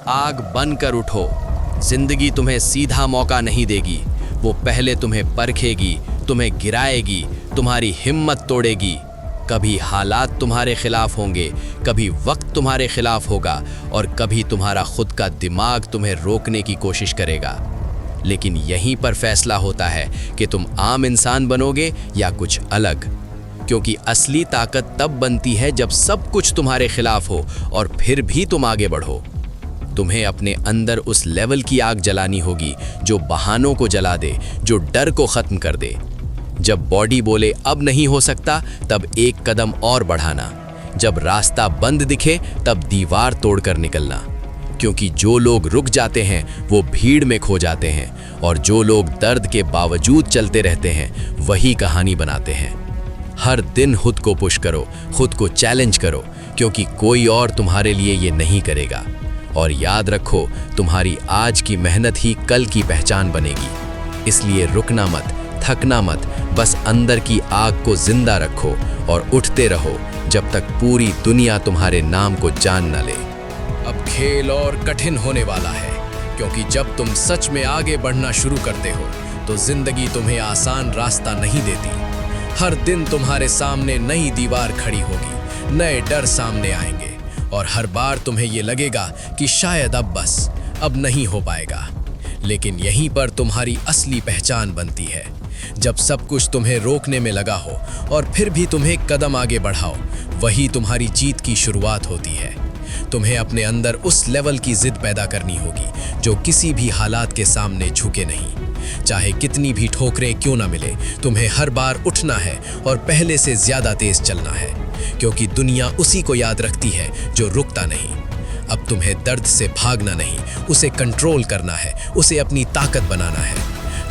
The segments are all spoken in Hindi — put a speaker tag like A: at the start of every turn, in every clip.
A: आग बनकर उठो। जिंदगी तुम्हें सीधा मौका नहीं देगी, वो पहले तुम्हें परखेगी, तुम्हें गिराएगी, तुम्हारी हिम्मत तोड़ेगी। कभी हालात तुम्हारे खिलाफ होंगे, कभी वक्त तुम्हारे खिलाफ होगा और कभी तुम्हारा खुद का दिमाग तुम्हें रोकने की कोशिश करेगा। लेकिन यहीं पर फैसला होता है कि तुम आम इंसान बनोगे या कुछ अलग, क्योंकि असली ताकत तब बनती है जब सब कुछ तुम्हारे खिलाफ हो और फिर भी तुम आगे बढ़ो। तुम्हें अपने अंदर उस लेवल की आग जलानी होगी जो बहानों को जला दे, जो डर को खत्म कर दे। जब बॉडी बोले अब नहीं हो सकता, तब एक कदम और बढ़ाना। जब रास्ता बंद दिखे, तब दीवार तोड़कर निकलना। क्योंकि जो लोग रुक जाते हैं वो भीड़ में खो जाते हैं, और जो लोग दर्द के बावजूद चलते रहते हैं वही कहानी बनाते हैं। हर दिन खुद को पुश करो, खुद को चैलेंज करो, क्योंकि कोई और तुम्हारे लिए ये नहीं करेगा। और याद रखो, तुम्हारी आज की मेहनत ही कल की पहचान बनेगी। इसलिए रुकना मत, थकना मत, बस अंदर की आग को जिंदा रखो और उठते रहो जब तक पूरी दुनिया तुम्हारे नाम को जान न ले। अब खेल और कठिन होने वाला है, क्योंकि जब तुम सच में आगे बढ़ना शुरू करते हो तो जिंदगी तुम्हें आसान रास्ता नहीं देती। हर दिन तुम्हारे सामने नई दीवार खड़ी होगी, नए डर सामने आएंगे, और हर बार तुम्हें ये लगेगा कि शायद अब नहीं हो पाएगा। लेकिन यहीं पर तुम्हारी असली पहचान बनती है। जब सब कुछ तुम्हें रोकने में लगा हो और फिर भी तुम एक कदम आगे बढ़ाओ, वही तुम्हारी जीत की शुरुआत होती है। तुम्हें अपने अंदर उस लेवल की जिद पैदा करनी होगी जो किसी भी हालात के सामने झुके नहीं। चाहे कितनी भी ठोकरें क्यों ना मिले, तुम्हें हर बार उठना है और पहले से ज्यादा तेज चलना है, क्योंकि दुनिया उसी को याद रखती है जो रुकता नहीं। अब तुम्हें दर्द से भागना नहीं, उसे कंट्रोल करना है, उसे अपनी ताकत बनाना है।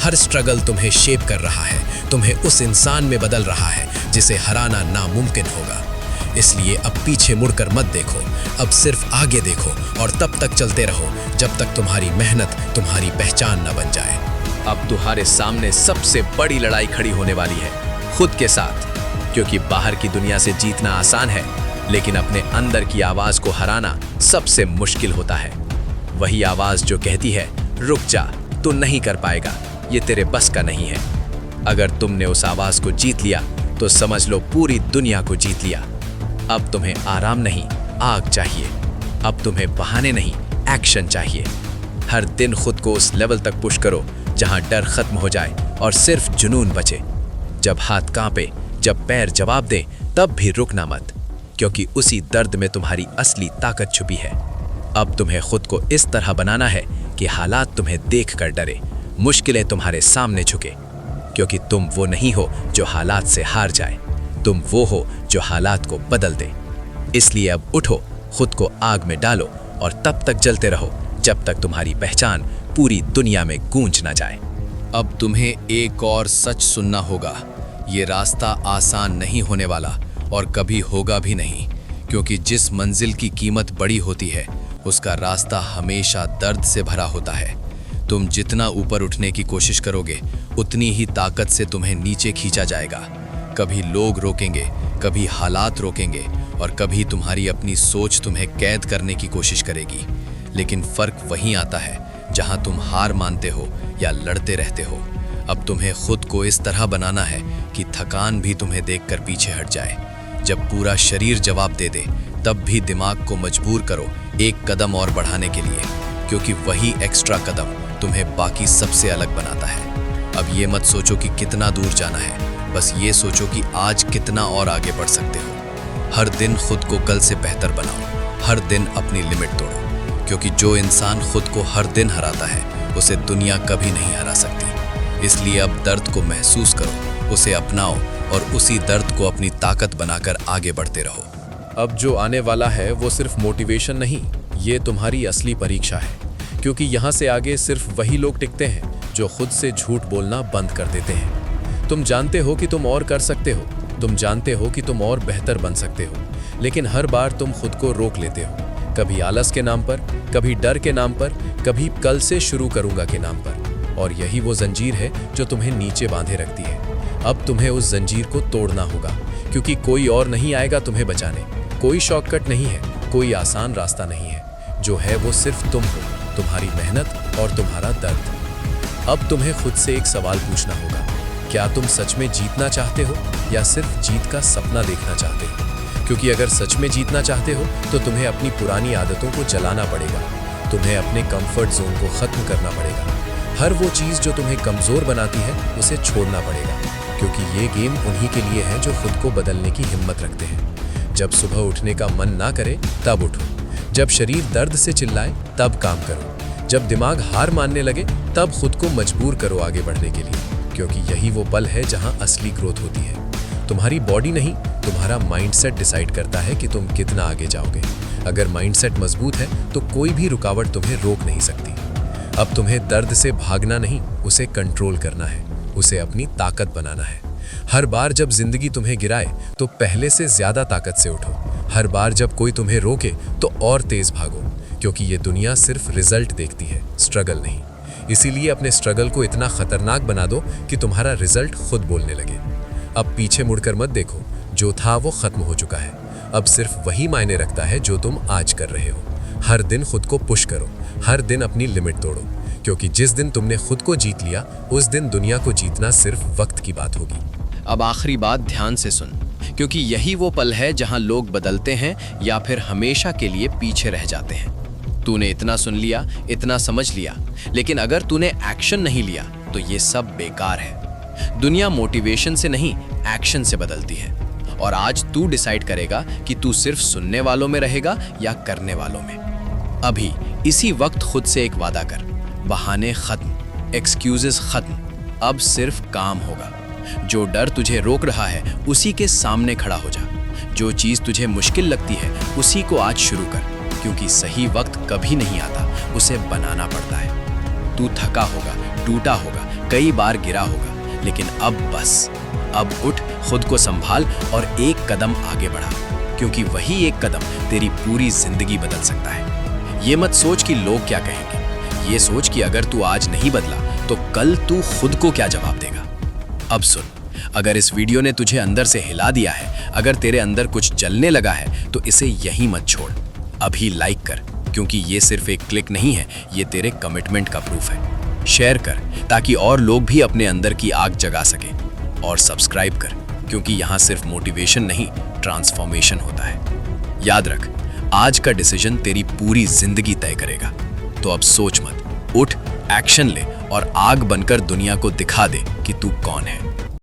A: हर स्ट्रगल तुम्हें शेप कर रहा है, तुम्हें उस इंसान में बदल रहा है जिसे हराना नामुमकिन होगा। इसलिए अब पीछे मुड़कर मत देखो, अब सिर्फ आगे देखो और तब तक चलते रहो जब तक तुम्हारी मेहनत तुम्हारी पहचान न बन जाए। अब तुम्हारे सामने सबसे बड़ी लड़ाई खड़ी होने वाली है, खुद के साथ। क्योंकि बाहर की दुनिया से जीतना आसान है, लेकिन अपने अंदर की आवाज को हराना सबसे मुश्किल होता है। वही आवाज जो कहती है रुक जा, तू नहीं कर पाएगा, ये तेरे बस का नहीं है। अगर तुमने उस आवाज को जीत लिया तो समझ लो पूरी दुनिया को जीत लिया। अब तुम्हें आराम नहीं, आग चाहिए। अब तुम्हें बहाने नहीं, एक्शन चाहिए। हर दिन खुद को उस लेवल तक पुश करो जहां डर खत्म हो जाए और सिर्फ जुनून बचे। जब हाथ कांपे, जब पैर जवाब दे, तब भी रुकना मत, क्योंकि उसी दर्द में तुम्हारी असली ताकत छुपी है। अब तुम्हें खुद को इस तरह बनाना है कि हालात तुम्हें देखकर डरे, मुश्किलें तुम्हारे सामने झुके, क्योंकि तुम वो नहीं हो जो हालात से हार जाए, तुम वो हो जो हालात को बदल दे। इसलिए अब उठो, खुद को आग में डालो और तब तक जलते रहो जब तक तुम्हारी पहचान पूरी दुनिया में गूंज ना जाए। अब तुम्हें एक और सच सुनना होगा, ये रास्ता आसान नहीं होने वाला और कभी होगा भी नहीं, क्योंकि जिस मंजिल की कीमत बड़ी होती है उसका रास्ता हमेशा दर्द से भरा होता है। तुम जितना ऊपर उठने की कोशिश करोगे, उतनी ही ताकत से तुम्हें नीचे खींचा जाएगा। कभी लोग रोकेंगे, कभी हालात रोकेंगे और कभी तुम्हारी अपनी सोच तुम्हें कैद करने की कोशिश करेगी। लेकिन फर्क वहीं आता है जहां तुम हार मानते हो या लड़ते रहते हो। अब तुम्हें खुद को इस तरह बनाना है कि थकान भी तुम्हें देखकर पीछे हट जाए। जब पूरा शरीर जवाब दे दे, तब भी दिमाग को मजबूर करो एक कदम और बढ़ाने के लिए, क्योंकि वही एक्स्ट्रा कदम तुम्हें बाकी सबसे अलग बनाता है। अब ये मत सोचो कि कितना दूर जाना है, बस ये सोचो कि आज कितना और आगे बढ़ सकते हो। हर दिन खुद को कल से बेहतर बनाओ, हर दिन अपनी लिमिट तोड़ो, क्योंकि जो इंसान खुद को हर दिन हराता है उसे दुनिया कभी नहीं हरा सकती। इसलिए अब दर्द को महसूस करो, उसे अपनाओ और उसी दर्द को अपनी ताकत बनाकर आगे बढ़ते रहो। अब जो आने वाला है वो सिर्फ मोटिवेशन नहीं, ये तुम्हारी असली परीक्षा है, क्योंकि यहाँ से आगे सिर्फ वही लोग टिकते हैं जो खुद से झूठ बोलना बंद कर देते हैं। तुम जानते हो कि तुम और कर सकते हो, तुम जानते हो कि तुम और बेहतर बन सकते हो, लेकिन हर बार तुम खुद को रोक लेते हो, कभी आलस के नाम पर, कभी डर के नाम पर, कभी कल से शुरू करूंगा के नाम पर। और यही वो जंजीर है जो तुम्हें नीचे बांधे रखती है। अब तुम्हें उस जंजीर को तोड़ना होगा, क्योंकि कोई और नहीं आएगा तुम्हें बचाने। कोई शॉर्टकट नहीं है, कोई आसान रास्ता नहीं है।
B: जो है वो सिर्फ तुम हो, तुम्हारी मेहनत और तुम्हारा दर्द। अब तुम्हें खुद से एक सवाल पूछना होगा, क्या तुम सच में जीतना चाहते हो या सिर्फ जीत का सपना देखना चाहते हो? क्योंकि अगर सच में जीतना चाहते हो तो तुम्हें अपनी पुरानी आदतों को जलाना पड़ेगा, तुम्हें अपने कंफर्ट जोन को खत्म करना पड़ेगा। हर वो चीज़ जो तुम्हें कमज़ोर बनाती है उसे छोड़ना पड़ेगा, क्योंकि ये गेम उन्हीं के लिए है जो खुद को बदलने की हिम्मत रखते हैं। जब सुबह उठने का मन ना करे तब उठो, जब शरीर दर्द से चिल्लाए तब काम करो, जब दिमाग हार मानने लगे तब खुद को मजबूर करो आगे बढ़ने के लिए, क्योंकि यही वो पल है जहां असली ग्रोथ होती है। तुम्हारी बॉडी नहीं, तुम्हारा माइंडसेट डिसाइड करता है कि तुम कितना आगे जाओगे। अगर माइंडसेट मजबूत है तो कोई भी रुकावट तुम्हें रोक नहीं सकती। अब तुम्हें दर्द से भागना नहीं, उसे कंट्रोल करना है, उसे अपनी ताकत बनाना है। हर बार जब जिंदगी तुम्हें गिराए तो पहले से ज्यादा ताकत से उठो। हर बार जब कोई तुम्हें रोके तो और तेज भागो, क्योंकि ये दुनिया सिर्फ रिजल्ट देखती है, स्ट्रगल नहीं। इसीलिए अपने स्ट्रगल को इतना खतरनाक बना दो कि तुम्हारा रिजल्ट खुद बोलने लगे। अब पीछे मुड़कर मत देखो, जो था वो खत्म हो चुका है। अब सिर्फ वही मायने रखता है जो तुम आज कर रहे हो। हर दिन खुद को पुश करो, हर दिन अपनी लिमिट तोड़ो, क्योंकि जिस दिन तुमने खुद को जीत लिया उस दिन दुनिया को जीतना सिर्फ वक्त की बात होगी।
A: अब आखिरी बात ध्यान से सुन, क्योंकि यही वो पल है जहां लोग बदलते हैं या फिर हमेशा के लिए पीछे रह जाते हैं। तूने इतना सुन लिया, इतना समझ लिया, लेकिन अगर तूने एक्शन नहीं लिया तो ये सब बेकार है। दुनिया मोटिवेशन से नहीं, एक्शन से बदलती है। और आज तू डिसाइड करेगा कि तू सिर्फ सुनने वालों में रहेगा या करने वालों में। अभी इसी वक्त खुद से एक वादा कर, बहाने खत्म, एक्सक्यूजेस खत्म, अब सिर्फ काम होगा। जो डर तुझे रोक रहा है उसी के सामने खड़ा हो जा। जो चीज़ तुझे मुश्किल लगती है उसी को आज शुरू कर, क्योंकि सही वक्त कभी नहीं आता, उसे बनाना पड़ता है। तू थका होगा, टूटा होगा, कई बार गिरा होगा, लेकिन अब बस, अब उठ, खुद को संभाल और एक कदम आगे बढ़ा, क्योंकि वही एक कदम तेरी पूरी जिंदगी बदल सकता है। ये मत सोच कि लोग क्या कहेंगे, ये सोच कि अगर तू आज नहीं बदला तो कल तू खुद को क्या जवाब देगा। अब सुन, अगर इस वीडियो ने तुझे अंदर से हिला दिया है, अगर तेरे अंदर कुछ जलने लगा है, तो इसे यहीं मत छोड़। अभी लाइक कर, क्योंकि ये सिर्फ एक क्लिक नहीं है, ये तेरे कमिटमेंट का प्रूफ है। शेयर कर ताकि और लोग भी अपने अंदर की आग जगा सके। और सब्सक्राइब कर, क्योंकि यहाँ सिर्फ मोटिवेशन नहीं, ट्रांसफॉर्मेशन होता है। याद रख, आज का डिसीजन तेरी पूरी जिंदगी तय करेगा। तो अब सोच मत, उठ, एक्शन ले और आग बनकर दुनिया को दिखा दे कि तू कौन है।